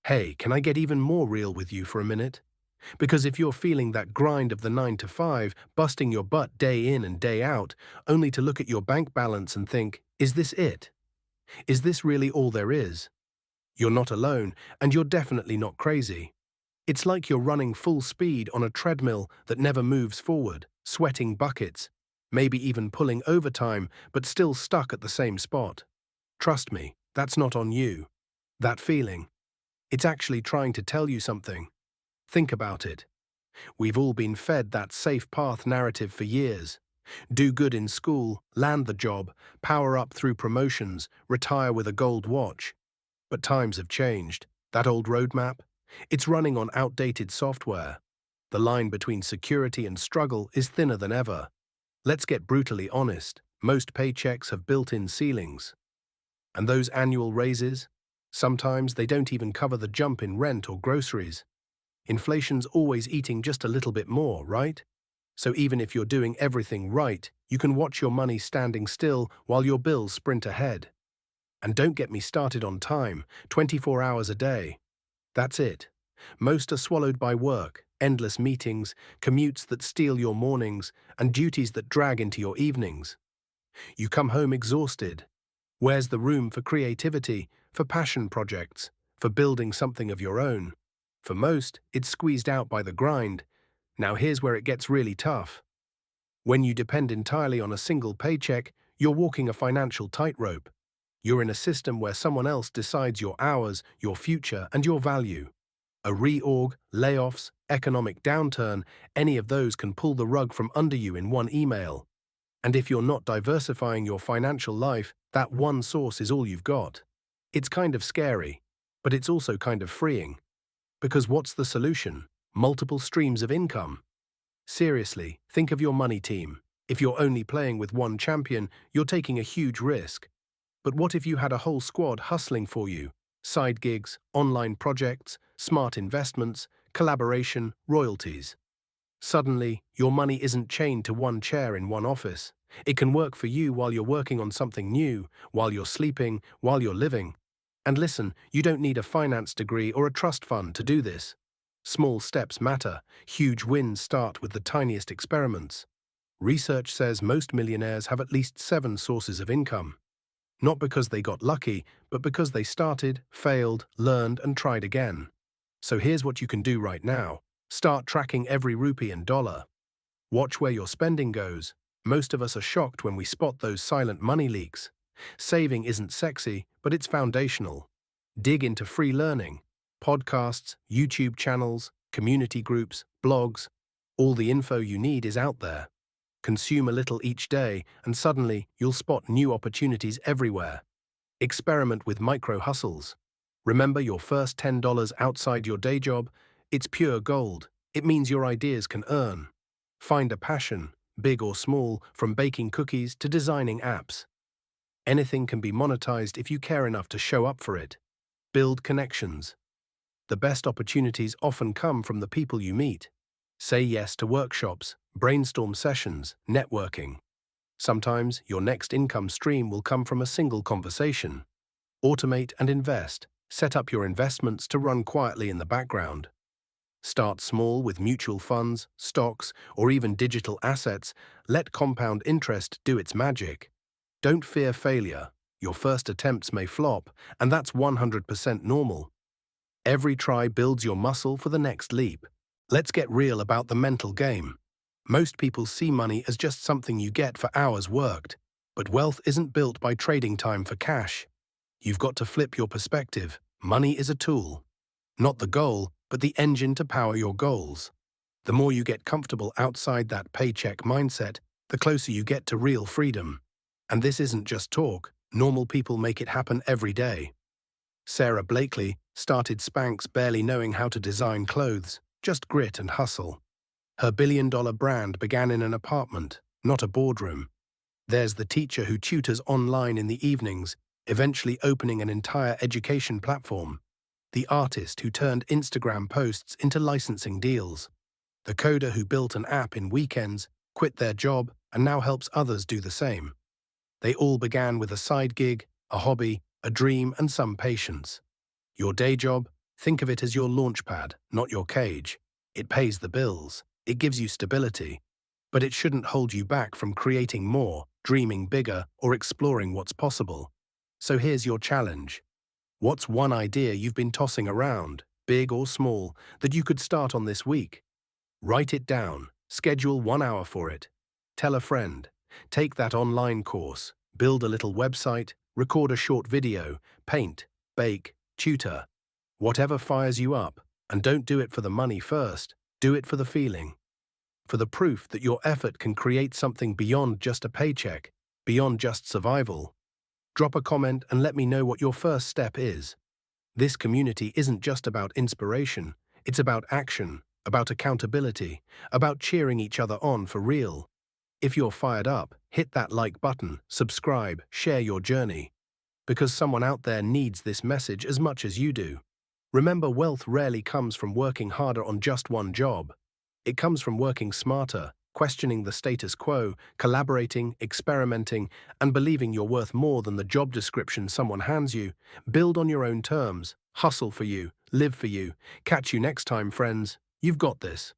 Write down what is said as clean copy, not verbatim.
Hey, can I get even more real with you for a minute? Because if you're feeling that grind of the 9 to 5, busting your butt day in and day out, only to look at your bank balance and think, is this it? Is this really all there is? You're not alone, and you're definitely not crazy. It's like you're running full speed on a treadmill that never moves forward, sweating buckets, maybe even pulling overtime, but still stuck at the same spot. Trust me, that's not on you. That feeling, it's actually trying to tell you something. Think about it. We've all been fed that safe path narrative for years. Do good in school, land the job, power up through promotions, retire with a gold watch. But times have changed. That old roadmap? It's running on outdated software. The line between security and struggle is thinner than ever. Let's get brutally honest. Most paychecks have built-in ceilings. And those annual raises? Sometimes they don't even cover the jump in rent or groceries. Inflation's always eating just a little bit more, right? So even if you're doing everything right, you can watch your money standing still while your bills sprint ahead. And don't get me started on time, 24 hours a day. That's it. Most are swallowed by work, endless meetings, commutes that steal your mornings, and duties that drag into your evenings. You come home exhausted. Where's the room for creativity, for passion projects, for building something of your own? For most, it's squeezed out by the grind. Now here's where it gets really tough. When you depend entirely on a single paycheck, you're walking a financial tightrope. You're in a system where someone else decides your hours, your future, and your value. A reorg, layoffs, economic downturn, any of those can pull the rug from under you in one email. And if you're not diversifying your financial life, that one source is all you've got. It's kind of scary, but it's also kind of freeing. Because what's the solution? Multiple streams of income. Seriously, think of your money team. If you're only playing with one champion, you're taking a huge risk. But what if you had a whole squad hustling for you? Side gigs, online projects, smart investments, collaboration, royalties. Suddenly, your money isn't chained to one chair in one office. It can work for you while you're working on something new, while you're sleeping, while you're living. And listen, you don't need a finance degree or a trust fund to do this. Small steps matter. Huge wins start with the tiniest experiments. Research says most millionaires have at least 7 sources of income. Not because they got lucky, but because they started, failed, learned, and tried again. So here's what you can do right now. Start tracking every rupee and dollar. Watch where your spending goes. Most of us are shocked when we spot those silent money leaks. Saving isn't sexy, but it's foundational. Dig into free learning. Podcasts, YouTube channels, community groups, blogs. All the info you need is out there. Consume a little each day, and suddenly you'll spot new opportunities everywhere. Experiment with micro-hustles. Remember your first $10 outside your day job? It's pure gold. It means your ideas can earn. Find a passion, big or small, from baking cookies to designing apps. Anything can be monetized if you care enough to show up for it. Build connections. The best opportunities often come from the people you meet. Say yes to workshops, brainstorm sessions, networking. Sometimes your next income stream will come from a single conversation. Automate and invest. Set up your investments to run quietly in the background. Start small with mutual funds, stocks, or even digital assets. Let compound interest do its magic. Don't fear failure. Your first attempts may flop, and that's 100% normal. Every try builds your muscle for the next leap. Let's get real about the mental game. Most people see money as just something you get for hours worked, but wealth isn't built by trading time for cash. You've got to flip your perspective. Money is a tool. Not the goal, but the engine to power your goals. The more you get comfortable outside that paycheck mindset, the closer you get to real freedom. And this isn't just talk. Normal people make it happen every day. Sarah Blakely started Spanx barely knowing how to design clothes, just grit and hustle. Her billion-dollar brand began in an apartment, not a boardroom. There's the teacher who tutors online in the evenings, eventually opening an entire education platform. The artist who turned Instagram posts into licensing deals. The coder who built an app in weekends, quit their job, and now helps others do the same. They all began with a side gig, a hobby, a dream, and some patience. Your day job? Think of it as your launchpad, not your cage. It pays the bills. It gives you stability. But it shouldn't hold you back from creating more, dreaming bigger, or exploring what's possible. So here's your challenge. What's one idea you've been tossing around, big or small, that you could start on this week? Write it down. Schedule 1 hour for it. Tell a friend. Take that online course. Build a little website. Record a short video. Paint. Bake. Tutor. Whatever fires you up. And don't do it for the money first. Do it for the feeling. For the proof that your effort can create something beyond just a paycheck, beyond just survival. Drop a comment and let me know what your first step is. This community isn't just about inspiration, it's about action, about accountability, about cheering each other on for real. If you're fired up, hit that like button, subscribe, share your journey. Because someone out there needs this message as much as you do. Remember, wealth rarely comes from working harder on just one job. It comes from working smarter, questioning the status quo, collaborating, experimenting, and believing you're worth more than the job description someone hands you. Build on your own terms. Hustle for you. Live for you. Catch you next time, friends. You've got this.